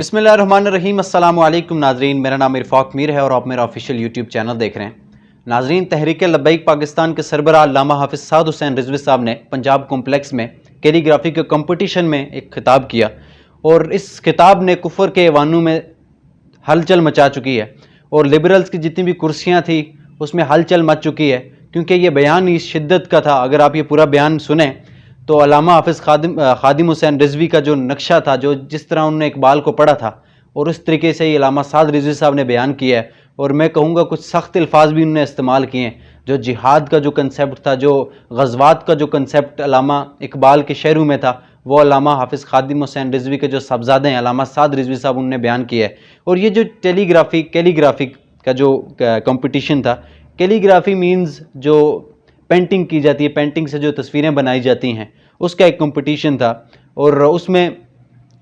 बिस्मिल्लाहिर्रहमानिर्रहीम। अस्सलामु अलैकुम नाजरीन, मेरा नाम इरफाक मीर है और आप मेरा ऑफिशियल यूट्यूब चैनल देख रहे हैं। नाजरीन, तहरीक लब्बैक पाकिस्तान के सरबराह अल्लामा हाफिज़ साद हुसैन रिजवी साहब ने पंजाब कॉम्प्लेक्स में कैलीग्राफी के कंपटीशन में एक खिताब किया और इस खिताब ने कुफर के ऐवानों में हलचल मचा चुकी है और लिबरल्स की जितनी भी कुर्सियाँ थी उसमें हलचल मच चुकी है, क्योंकि ये बयान इस शिद्दत का था। अगर आप ये पूरा बयान सुने तो अल्लामा हाफिज़ खादिम हुसैन रिजवी का जो नक्शा था, जो जिस तरह उन्होंने इकबाल को पढ़ा था और उस तरीके से ही अल्लामा साद रिजवी साहब ने बयान किया है। और मैं कहूँगा कुछ सख्त अल्फाज भी उन्होंने इस्तेमाल किए हैं। जो जिहाद का जो कंसेप्ट था, जो गज़वात का जो कंसेप्ट अल्लामा इकबाल के शेरों में था, वो अल्लामा हाफिज़ खादिम हुसैन रिजवी के जो साहबजादे हैं अल्लामा साद रिजवी साहब, उन्होंने बयान किया है। और ये जो कैलीग्राफी का जो कंपटीशन था, कैलीग्राफी मीन्स जो पेंटिंग की जाती है, पेंटिंग से जो तस्वीरें बनाई जाती हैं, उसका एक कंपटीशन था और उसमें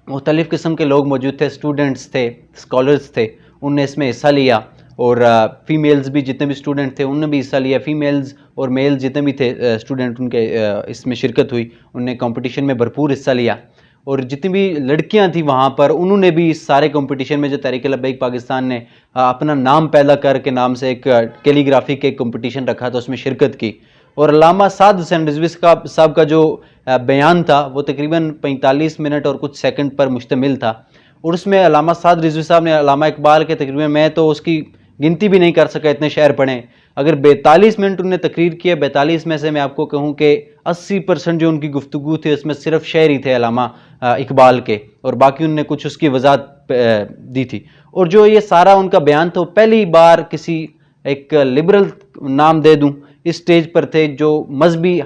मुख्तलिफ़ किस्म के लोग मौजूद थे, स्टूडेंट्स थे, स्कॉलर्स थे, उनने इसमें हिस्सा लिया और फ़ीमेल्स भी जितने भी स्टूडेंट थे उनने भी हिस्सा लिया। फ़ीमेल्स और मेल्स जितने भी थे स्टूडेंट, उनके इसमें शिरकत हुई, उनने कंपटीशन में भरपूर हिस्सा लिया। और जितनी भी लड़कियां थी वहाँ पर, उन्होंने भी इस सारे कंपटीशन में जो तहरीक लब्बैक पाकिस्तान ने अपना नाम पैदा करके नाम से एक कैलीग्राफी के कंपटीशन रखा था, उसमें शिरकत की। और अल्लामा साद हुसैन रिजवी साहब का जो बयान था वो तकरीबन 45 मिनट और कुछ सेकंड पर मुश्तमिल था। और उसमें अल्लामा साद रिजवी साहब ने अल्लामा इकबाल के तकरीबन, मैं तो उसकी गिनती भी नहीं कर सका, इतने शेर पढ़े। अगर 42 मिनट उन्होंने तकरीर किया, 42 में से मैं आपको कहूँ कि 80% जो उनकी गुफ्तगू थी उसमें सिर्फ शेर ही थे अल्लामा इकबाल के, और बाकी उन्होंने कुछ उसकी वजाहत दी थी। और जो ये सारा उनका बयान था, पहली बार किसी एक लिबरल नाम दे दूँ इस स्टेज पर थे, जो मजहबी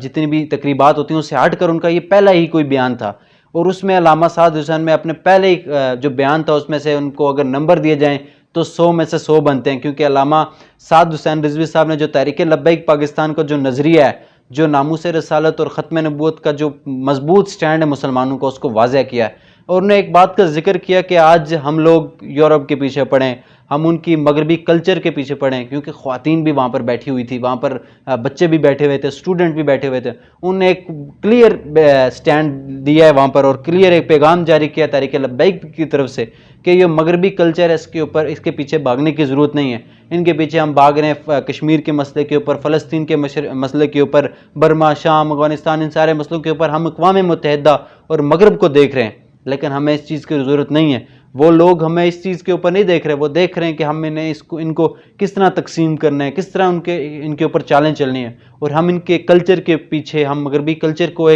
जितनी भी तकरीबात होती हैं उससे हट कर उनका ये पहला ही कोई बयान था। और उसमें अल्लामा साद हुसैन में अपने पहले ही जो बयान था उसमें से उनको अगर नंबर दिए जाएँ तो 100 में से 100 बनते हैं, क्योंकि अल्लामा साद हुसैन रिजवी साहब ने जो तहरीक लब्बैक पाकिस्तान का जो नज़रिया है, जो नामूस रसालत और ख़त्म नबूवत का जो मजबूत स्टैंड है मुसलमानों का, उसको वाज़ह किया है। और उन्होंने एक बात का जिक्र किया कि आज हम लोग यूरोप के पीछे पड़े, हम उनकी मगरबी कल्चर के पीछे पड़े, क्योंकि ख़वातीन भी वहाँ पर बैठी हुई थी, वहाँ पर बच्चे भी बैठे हुए थे, स्टूडेंट भी बैठे हुए थे। उन्होंने एक क्लियर स्टैंड दिया है वहाँ पर और क्लियर एक पैगाम जारी किया तहरीक लब्बैक की तरफ से कि ये मगरबी कल्चर है, इसके ऊपर, इसके पीछे भागने की ज़रूरत नहीं है। इनके पीछे हम भाग रहे हैं कश्मीर के मसले के ऊपर, फ़लस्तीन के मसले के ऊपर, बर्मा, शाम, अफ़गानिस्तान, इन सारे मसलों के ऊपर हम अक़वाम मुत्तहिदा और मगरब को देख रहे हैं, लेकिन हमें इस चीज़ की ज़रूरत नहीं है। वो लोग हमें इस चीज़ के ऊपर नहीं देख रहे, वो देख रहे हैं कि हम इनको किस तरह तकसीम करना है, किस तरह इनके ऊपर चालें चलनी है। और हम इनके कल्चर के पीछे, हम मगरबी कल्चर को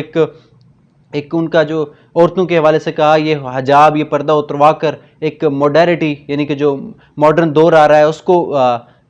एक उनका जो औरतों के हवाले से कहा, ये हिजाब, ये पर्दा उतरवा कर एक मॉडर्निटी, यानी कि जो मॉडर्न दौर आ रहा है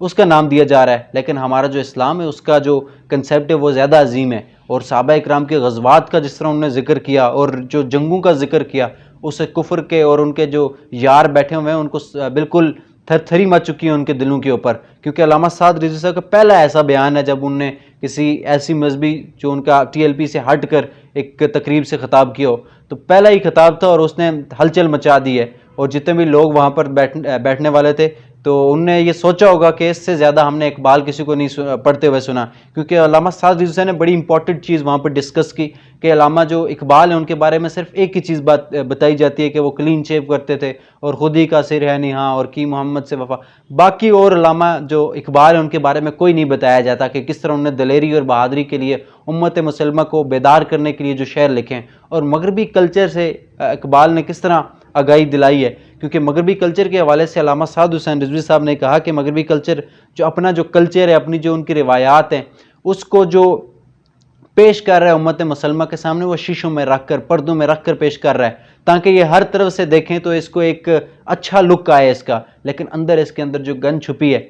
उसका नाम दिया जा रहा है। लेकिन हमारा जो इस्लाम है उसका जो कंसेप्ट है वो ज़्यादा अजीम है। और सहाबा इकराम के गज़वात का जिस तरह उन्होंने जिक्र किया और जो जंगों का जिक्र किया, उस कुफर के और उनके जो यार बैठे हुए हैं उनको बिल्कुल थरथरी मच चुकी है उनके दिलों के ऊपर। क्योंकि अल्लामा साद रिजवी साहब का पहला ऐसा बयान है जब उनने किसी ऐसी मजहबी जो उनका TLP से हट कर एक तकरीब से ख़िताब किया हो, तो पहला ही ख़िताब था और उसने हलचल मचा दी है। और जितने भी लोग वहाँ पर बैठने वाले थे, तो उनने ये सोचा होगा कि इससे ज़्यादा हमने इकबाल किसी को नहीं पढ़ते हुए सुना। क्योंकि अल्लामा साद रिजवी साहब ने बड़ी इंपॉर्टेंट चीज़ वहाँ पर डिस्कस की कि अल्लामा जो इकबाल है उनके बारे में सिर्फ एक ही चीज़ बताई जाती है कि वो क्लीन शेव करते थे और खुद ही का सिर है निहा और की मोहम्मद से वफा। बाकी और अल्लामा जो इकबाल है उनके बारे में कोई नहीं बताया जाता कि किस तरह उन्होंने दलेरी और बहादुरी के लिए उम्मत मुसलमा को बेदार करने के लिए जो शेर लिखे हैं, और मगरबी कल्चर से इकबाल ने किस तरह आगाही दिलाई है। क्योंकि मगरबी कल्चर के हवाले से अल्लामा साद हुसैन रिजवी साहब ने कहा कि मगरबी कल्चर जो अपना जो कल्चर है, अपनी जो उनकी रिवायात हैं, उसको जो पेश कर रहा है उम्मत मुसलमा के सामने, वो शीशों में रख कर, पर्दों में रख कर पेश कर रहा है, ताकि ये हर तरफ से देखें तो इसको एक अच्छा लुक आए इसका। लेकिन अंदर इसके अंदर जो गन छुपी है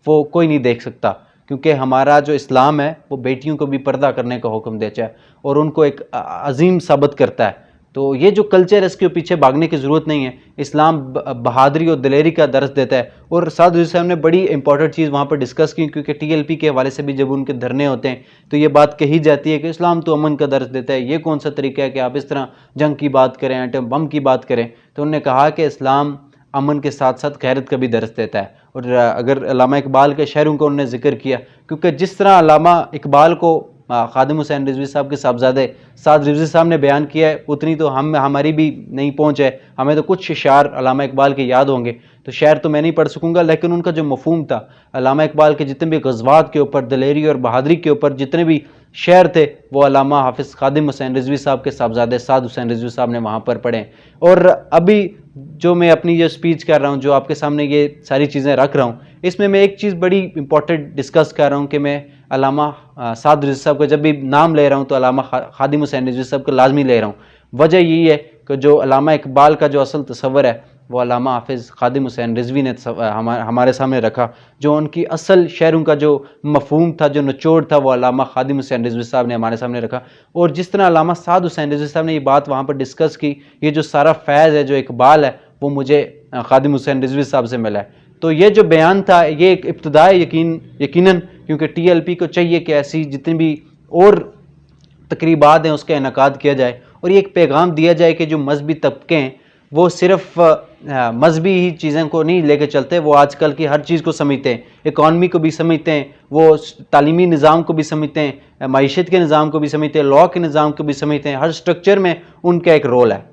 वो कोई नहीं देख सकता, क्योंकि हमारा जो इस्लाम है वो बेटियों को भी पर्दा करने का हुक्म देता है और उनको एक अजीम साबित करता है। तो ये जो कल्चर है इसके पीछे भागने की ज़रूरत नहीं है। इस्लाम बहादुरी और दिलेरी का दर्स देता है। और साद रिजवी साहब ने बड़ी इंपॉर्टेंट चीज़ वहाँ पर डिस्कस की, क्योंकि TLP के हवाले से भी जब उनके धरने होते हैं तो ये बात कही जाती है कि इस्लाम तो अमन का दर्स देता है, ये कौन सा तरीका है कि आप इस तरह जंग की बात करें, एटम बम की बात करें। तो उन्होंने कहा कि इस्लाम अमन के साथ साथ खैरत का भी दर्स देता है। और अगर अल्लामा इकबाल के शेरों को उन्होंने जिक्र किया, क्योंकि जिस तरह अल्लामा इकबाल को खादिम हुसैन रिजवी साहब के साहबजादे साद रिजवी साहब ने बयान किया है, उतनी तो हमारी भी नहीं पहुँच है। हमें तो कुछ शायर अल्लामा इकबाल के याद होंगे, तो शायर तो मैं नहीं पढ़ सकूँगा, लेकिन उनका जो मफहूम था अल्लामा इकबाल के जितने भी गज़वात के ऊपर, दलेरी और बहादरी के ऊपर जितने भी शेर थे, वो अल्लामा हाफिज़ खादिम हुसैन रिजवी साहब के साहबजादे साद हुसैन रिजवी साहब ने वहाँ पर पढ़े। और अभी जो मैं अपनी जो स्पीच कर रहा हूँ, जो आपके सामने ये सारी चीज़ें रख रहा हूँ, इसमें मैं एक चीज़ बड़ी इंपॉर्टेंट डिस्कस कर रहा हूँ कि मैं अल्लामा साद रिजवी साहब का जब भी नाम ले रहा हूँ तो अल्लामा खादिम हुसैन रिजवी साहब का लाजमी ले रहा हूँ। वजह यही है कि जो अल्लामा इकबाल का जो असल तस्वर है वो अल्लामा हाफिज़ खादिम हुसैन रिजवी ने हमारे सामने रखा। जो उनकी असल शेरों का जो मफहूम था, जो निचोड़ था, वो अल्लामा खादिम हुसैन रिजवी साहब ने हमारे सामने रखा। और जिस तरह अल्लामा साद हुसैन रिजवी साहब ने ये बात वहाँ पर डिस्कस की, ये जो सारा फैज़ है, जो इकबाल है, वो मुझे खादिम हुसैन रिजवी साहब से मिला है। तो ये जो बयान था ये एक इब्तिदा है, यकीनन, क्योंकि TLP को चाहिए कि ऐसी जितनी भी और तकरीबात हैं उसका इनेकाद किया जाए और ये एक पैगाम दिया जाए कि जो मजहबी तबके हैं वो सिर्फ मजहबी ही चीज़ों को नहीं लेके चलते, वो आजकल की हर चीज़ को समझते हैं, इकॉनमी को भी समझते हैं, वो तालीमी निज़ाम को भी समझते हैं, मईशत के निज़ाम को भी समझते हैं, लॉ के निज़ाम को भी समझते हैं, हर स्ट्रक्चर में उनका एक रोल है।